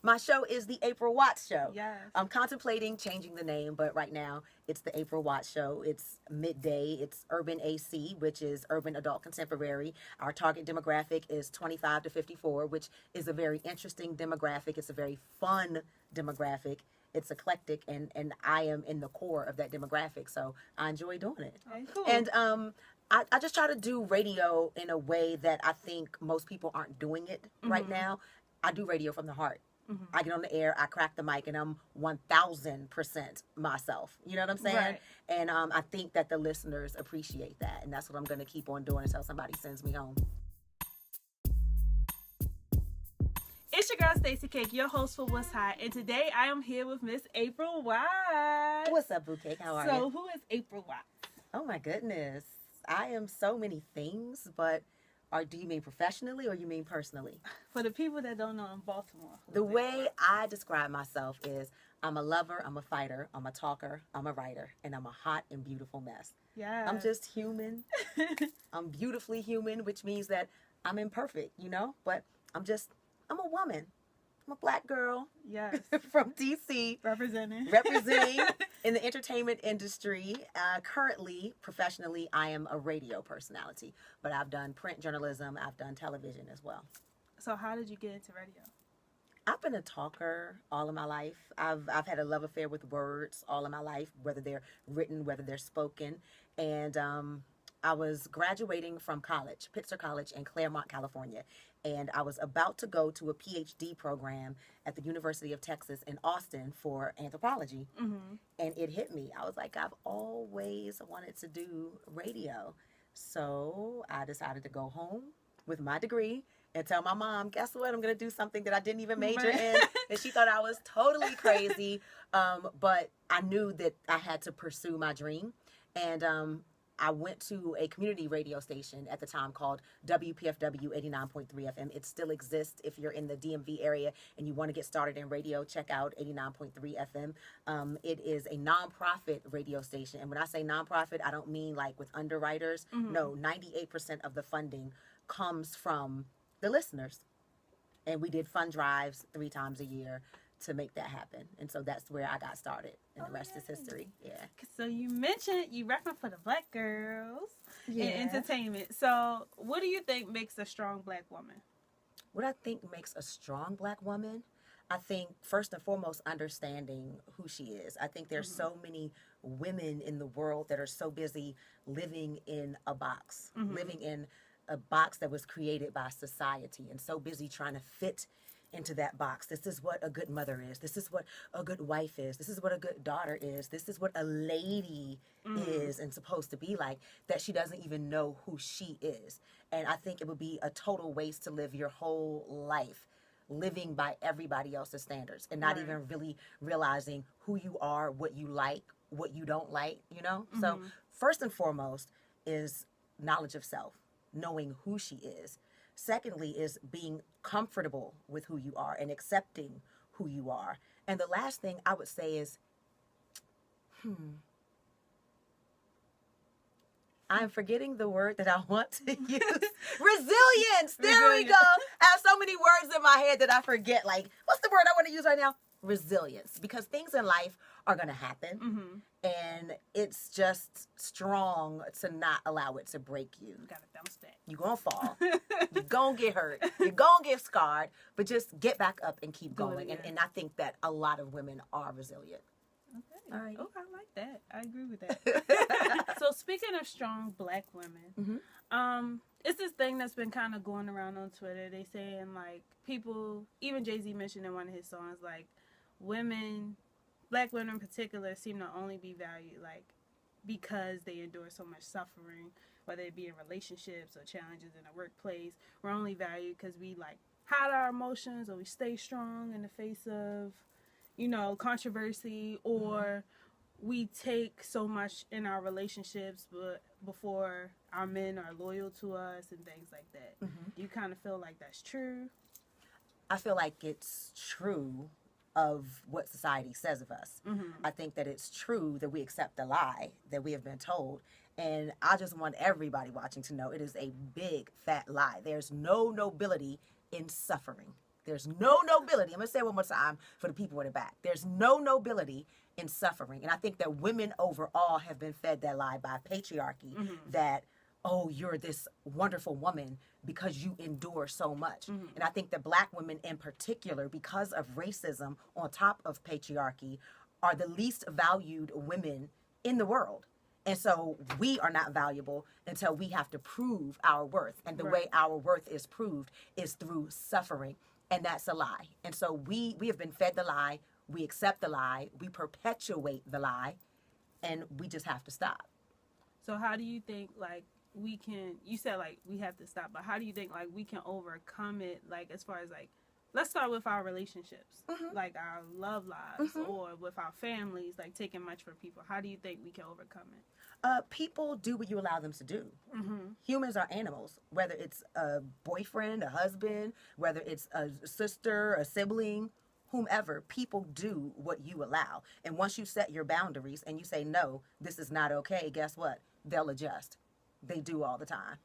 My show is the April Watts Show. Yes. I'm contemplating changing the name, but right now it's the April Watts Show. It's midday. It's Urban AC, which is Urban Adult Contemporary. Our target demographic is 25 to 54, which is a very interesting demographic. It's a very fun demographic. It's eclectic, and I am in the core of that demographic, so I enjoy doing it. Okay, cool. And I just try to do radio in a way that I think most people aren't doing it right now. I do radio from the heart. I get on the air, I crack the mic, and I'm 1,000% myself. You know what I'm saying? Right. And I think that the listeners appreciate that, and that's what I'm going to keep on doing until somebody sends me home. It's your girl Stacey Cake, your host for What's Hot, and today I am here with Miss April Watts. What's up, Boo Cake? How are you? So, who is April Watts? Oh my goodness, I am so many things, but do you mean professionally or you mean personally? For the people that don't know, in Baltimore. The way I describe myself is I'm a lover, I'm a fighter, I'm a talker, I'm a writer, and I'm a hot and beautiful mess. Yeah. I'm just human. I'm beautifully human, which means that I'm imperfect, you know? But I'm a woman. I'm a black girl. Yes. From DC. Representing in the entertainment industry. Currently, professionally, I am a radio personality. But I've done print journalism. I've done television as well. So how did you get into radio? I've been a talker all of my life. I've had a love affair with words all of my life, whether they're written, whether they're spoken. And I was graduating from college, Pitzer College in Claremont, California. And I was about to go to a PhD program at the University of Texas in Austin for anthropology. And it hit me. I was like, I've always wanted to do radio. So I decided to go home with my degree and tell my mom, guess what? I'm going to do something that I didn't even major in. And she thought I was totally crazy. But I knew that I had to pursue my dream. And I went to a community radio station at the time called WPFW 89.3 FM. It still exists. If you're in the DMV area and you want to get started in radio, check out 89.3 FM. It is a nonprofit radio station. And when I say nonprofit, I don't mean like with underwriters. No, 98% of the funding comes from the listeners. And we did fund drives 3 times a year to make that happen. And so that's where I got started. And the rest is history. Yeah. So you mentioned you repping for the black girls in entertainment. So what do you think makes a strong black woman? What I think makes a strong black woman, I think first and foremost understanding who she is. I think there's so many women in the world that are so busy living in a box, living in a box that was created by society, and so busy trying to fit into that box. This is what a good mother is. This is what a good wife is. This is what a good daughter is. This is what a lady is and supposed to be like, that she doesn't even know who she is. And I think it would be a total waste to live your whole life living by everybody else's standards and not even really realizing who you are, what you like, what you don't like, you know? So first and foremost is knowledge of self, knowing who she is. Secondly is being comfortable with who you are and accepting who you are. And the last thing I would say is, I'm forgetting the word that I want to use. Resilience. There we go. I have so many words in my head that I forget. Like, what's the word I want to use right now? Resilience. Because things in life are going to happen. And it's just strong to not allow it to break you. You gotta bounce back. You're going to fall. You're going to get hurt. You're going to get scarred. But just get back up and keep going. And I think that a lot of women are resilient. Okay. All right. Oh, I like that. I agree with that. So speaking of strong black women, it's this thing that's been kind of going around on Twitter. They saying like people, even Jay-Z mentioned in one of his songs, like women, black women in particular, seem to only be valued like because they endure so much suffering, whether it be in relationships or challenges in the workplace. We're only valued because we like hide our emotions or we stay strong in the face of, you know, controversy, or we take so much in our relationships but before our men are loyal to us and things like that. Do you kind of feel like that's true? I feel like it's true of what society says of us. I think that it's true that we accept the lie that we have been told. And I just want everybody watching to know it is a big, fat lie. There's no nobility in suffering. There's no nobility. I'm going to say it one more time for the people in the back. There's no nobility in suffering. And I think that women overall have been fed that lie by patriarchy that, oh, you're this wonderful woman because you endure so much. And I think that Black women in particular, because of racism on top of patriarchy, are the least valued women in the world. And so we are not valuable until we have to prove our worth. And the way our worth is proved is through suffering. And that's a lie. And so we have been fed the lie. We accept the lie. We perpetuate the lie. And we just have to stop. So how do you think, like, we can, you said, like, we have to stop, but how do you think, like, we can overcome it, like, as far as, like, let's start with our relationships, like our love lives, or with our families, like taking much for people. How do you think we can overcome it? People do what you allow them to do. Humans are animals, whether it's a boyfriend, a husband, whether it's a sister, a sibling, whomever. People do what you allow. And once you set your boundaries and you say, no, this is not okay, guess what? They'll adjust. They do all the time.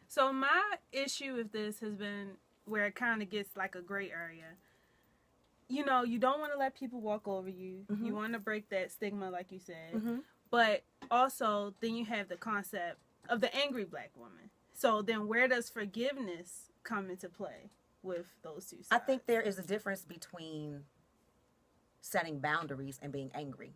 So my issue with this has been where it kind of gets like a gray area. You know, you don't want to let people walk over you. You want to break that stigma, like you said. But also, then you have the concept of the angry Black woman. So then where does forgiveness come into play with those two sides? I think there is a difference between setting boundaries and being angry.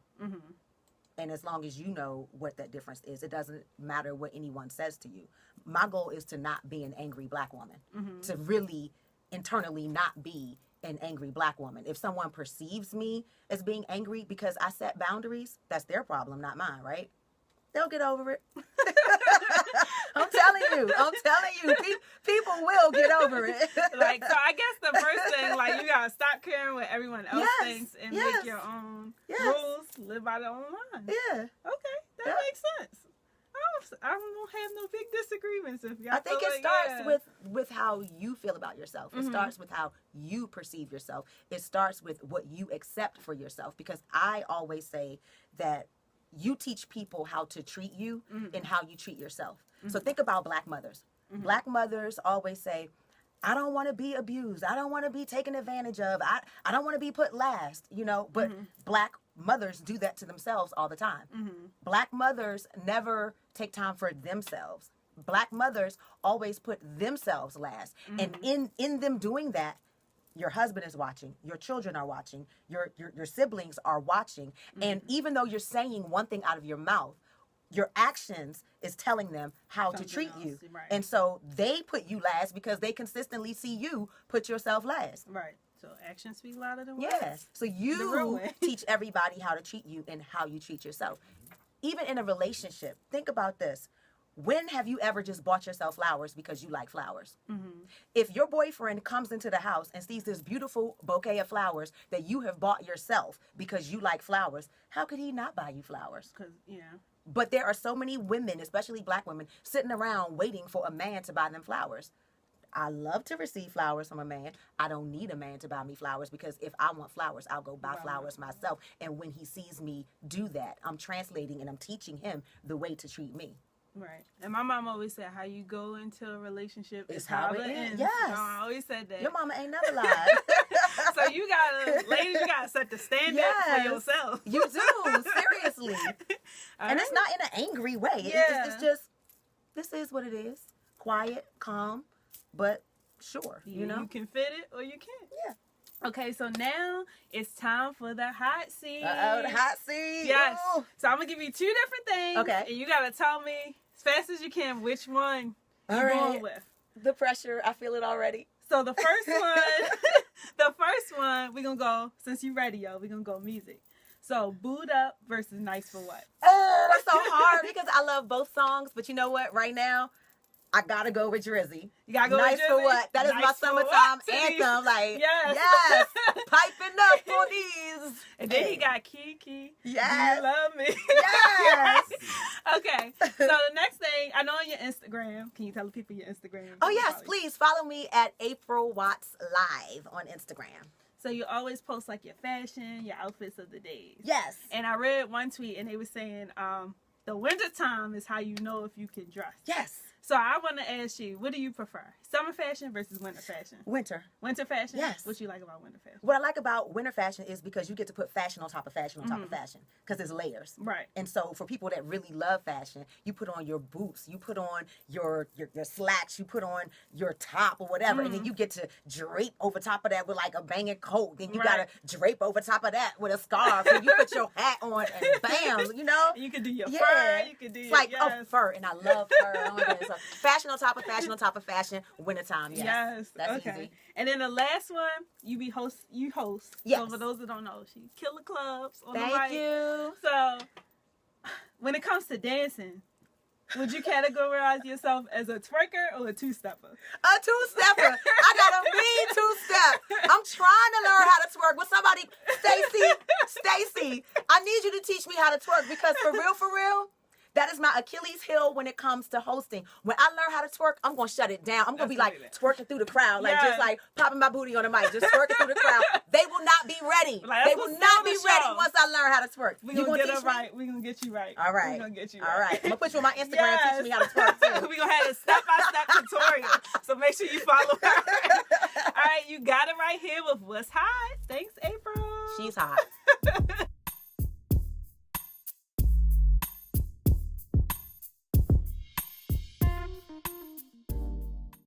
And as long as you know what that difference is, it doesn't matter what anyone says to you. My goal is to not be an angry Black woman, to really internally not be an angry Black woman. If someone perceives me as being angry because I set boundaries, that's their problem, not mine, right? They'll get over it. I'm telling you, people will get over it. Like, so I guess the first thing, like, you gotta stop caring what everyone else thinks and make your own rules, live by their own line. Yeah. Okay, that makes sense. I don't have no big disagreements if y'all. I think it starts with how you feel about yourself. It starts with how you perceive yourself. It starts with what you accept for yourself. Because I always say that you teach people how to treat you and how you treat yourself. So think about Black mothers. Black mothers always say, I don't want to be abused. I don't want to be taken advantage of. I don't want to be put last, you know. But Black mothers do that to themselves all the time. Black mothers never take time for themselves. Black mothers always put themselves last. And in them doing that, your husband is watching, your children are watching, your siblings are watching. And even though you're saying one thing out of your mouth, your actions is telling them how to treat you. Right. And so they put you last because they consistently see you put yourself last. Right. So actions speak louder than words. Yes. So you teach everybody how to treat you and how you treat yourself. Even in a relationship, think about this. When have you ever just bought yourself flowers because you like flowers? If your boyfriend comes into the house and sees this beautiful bouquet of flowers that you have bought yourself because you like flowers, how could he not buy you flowers? But there are so many women, especially Black women, sitting around waiting for a man to buy them flowers. I love to receive flowers from a man. I don't need a man to buy me flowers because if I want flowers, I'll go buy flowers myself. And when he sees me do that, I'm translating and I'm teaching him the way to treat me. Right. And my mom always said, how you go into a relationship is how it ends. Yes. I always said that. Your mama ain't never lied. So you gotta, ladies, you gotta set the standard for yourself. You do, seriously. And it's not in an angry way. It's just, this is what it is. Quiet, calm, but sure, you know? You can fit it or you can't. Yeah. Okay, so now it's time for the hot seat. Uh-oh, the hot seat. Yes. Ooh. So I'm gonna give you two different things. Okay. And you gotta tell me as fast as you can which one you're going with. The pressure, I feel it already. So the first one, we're gonna go, since you ready, yo, we're gonna go music. So Booed Up versus Nice for What? Oh, that's so hard because I love both songs, but you know what? Right now, I gotta go with Drizzy. You gotta go Nice with Drizzy? for What? That is Nice my summertime anthem. Like, yes, piping up for these. And then he got Kiki. Yes. You love me. Yes. Okay. So the next thing, I know on your Instagram. Can you tell the people your Instagram? Oh yes, please follow me at April Watts Live on Instagram. So you always post like your fashion, your outfits of the days. Yes. And I read one tweet and they were saying, the winter time is how you know if you can dress. Yes. So I want to ask you, what do you prefer? Summer fashion versus winter fashion? Winter. Winter fashion? Yes. What you like about winter fashion? What I like about winter fashion is because you get to put fashion on top of fashion on top of fashion because there's layers. Right. And so for people that really love fashion, you put on your boots, you put on your slacks, you put on your top or whatever, and then you get to drape over top of that with like a banging coat. Then you got to drape over top of that with a scarf. And you put your hat on and bam, you know? You can do your fur. You can do your, like, fur. And I love fur. Oh my goodness. So fashion on top of fashion on top of fashion, wintertime. Yes. That's easy. And then the last one, you host. Yes. So for those that don't know, she Killer Clubs on Thank the right. you. So when it comes to dancing, would you categorize yourself as a twerker or a two-stepper? A two-stepper. I got a mean two-step. I'm trying to learn how to twerk with somebody. Stacy, I need you to teach me how to twerk because for real, that is my Achilles heel when it comes to hosting. When I learn how to twerk, I'm going to shut it down. I'm going to be like twerking through the crowd, like just like popping my booty on the mic, just twerking through the crowd. They will not be ready. They will not be ready once I learn how to twerk. We're going to get it right. We're going to get you right. All right. We're going to get you right. All right. I'm going to put you on my Instagram teaching me how to twerk too. We're going to have a step-by-step tutorial. So make sure you follow her. All right. You got it right here with What's Hot. Thanks, April. She's hot.